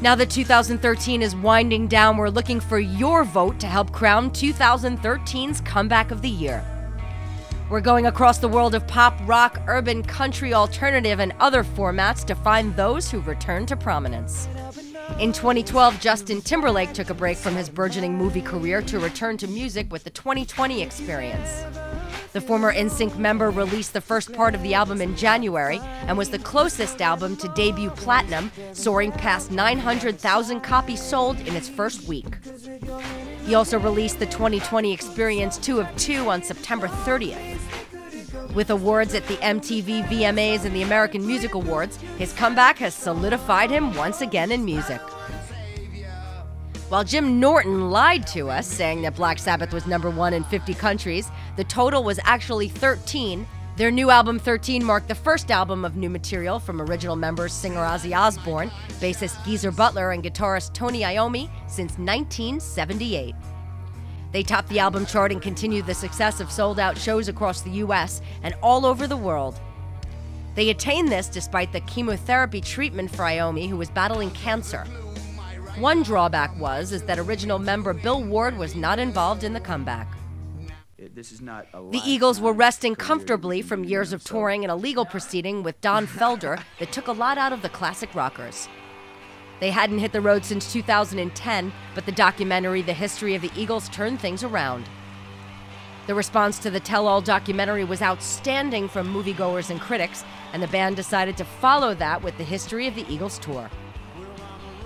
Now that 2013 is winding down, we're looking for your vote to help crown 2013's Comeback of the Year. We're going across the world of pop, rock, urban, country, alternative, and other formats to find those who return to prominence. In 2012, Justin Timberlake took a break from his burgeoning movie career to return to music with the 2020 Experience. The former NSYNC member released the first part of the album in January and was the closest album to debut platinum, soaring past 900,000 copies sold in its first week. He also released the 2020 Experience 2 of 2 on September 30th. With awards at the MTV VMAs and the American Music Awards, his comeback has solidified him once again in music. While Jim Norton lied to us, saying that Black Sabbath was #1 in 50 countries, the total was actually 13. Their new album 13 marked the first album of new material from original members singer Ozzy Osbourne, bassist Geezer Butler, and guitarist Tony Iommi since 1978. They topped the album chart and continued the success of sold-out shows across the U.S. and all over the world. They attained this despite the chemotherapy treatment for Iommi, who was battling cancer. One drawback is that original member Bill Ward was not involved in the comeback. The Eagles were resting comfortably from years of touring and a legal proceeding with Don Felder that took a lot out of the classic rockers. They hadn't hit the road since 2010, but the documentary The History of the Eagles turned things around. The response to the tell-all documentary was outstanding from moviegoers and critics, and the band decided to follow that with the History of the Eagles tour.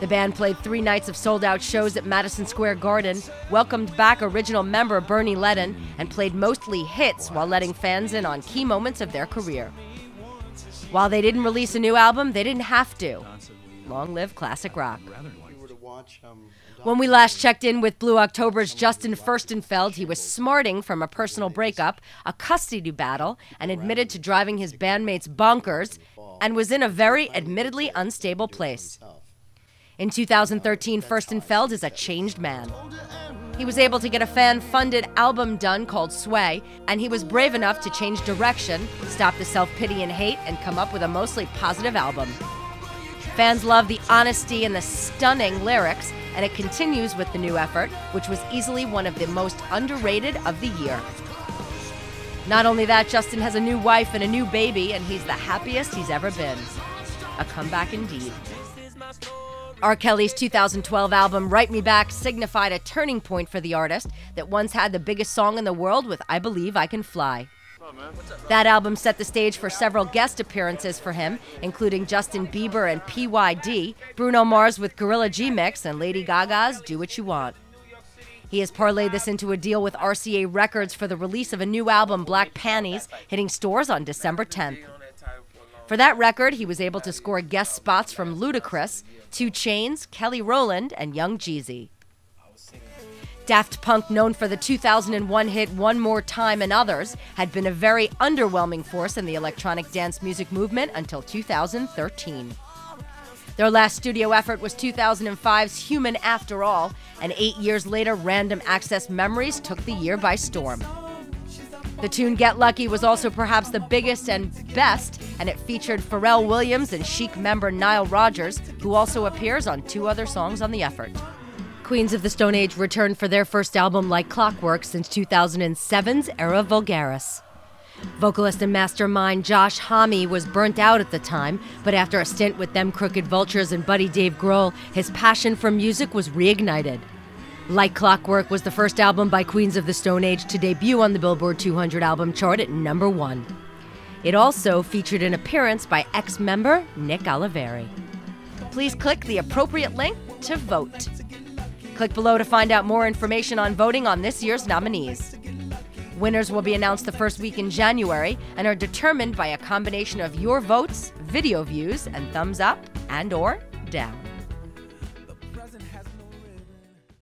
The band played 3 nights of sold-out shows at Madison Square Garden, welcomed back original member Bernie Leadon, and played mostly hits while letting fans in on key moments of their career. While they didn't release a new album, they didn't have to. Long live classic rock. When we last checked in with Blue October's Justin Furstenfeld, he was smarting from a personal breakup, a custody battle, and admitted to driving his bandmates bonkers, and was in a very admittedly unstable place. In 2013, Furstenfeld is a changed man. He was able to get a fan-funded album done called Sway, and he was brave enough to change direction, stop the self-pity and hate, and come up with a mostly positive album. Fans love the honesty and the stunning lyrics, and it continues with the new effort, which was easily one of the most underrated of the year. Not only that, Justin has a new wife and a new baby, and he's the happiest he's ever been. A comeback indeed. R. Kelly's 2012 album, Write Me Back, signified a turning point for the artist that once had the biggest song in the world with I Believe I Can Fly. That album set the stage for several guest appearances for him, including Justin Bieber and PYD, Bruno Mars with Gorilla G-Mix, and Lady Gaga's Do What You Want. He has parlayed this into a deal with RCA Records for the release of a new album, Black Panties, hitting stores on December 10th. For that record, he was able to score guest spots from Ludacris, 2 Chainz, Kelly Rowland, and Young Jeezy. Daft Punk, known for the 2001 hit One More Time and others, had been a very underwhelming force in the electronic dance music movement until 2013. Their last studio effort was 2005's Human After All, and 8 years later, Random Access Memories took the year by storm. The tune Get Lucky was also perhaps the biggest and best, and it featured Pharrell Williams and Chic member Nile Rodgers, who also appears on 2 other songs on the effort. Queens of the Stone Age returned for their first album Like Clockwork since 2007's Era Vulgaris. Vocalist and mastermind Josh Homme was burnt out at the time, but after a stint with Them Crooked Vultures and buddy Dave Grohl, his passion for music was reignited. Like Clockwork was the first album by Queens of the Stone Age to debut on the Billboard 200 album chart at #1. It also featured an appearance by ex-member Nick Oliveri. Please click the appropriate link to vote. Click below to find out more information on voting on this year's nominees. Winners will be announced the first week in January and are determined by a combination of your votes, video views, and thumbs up and/or down.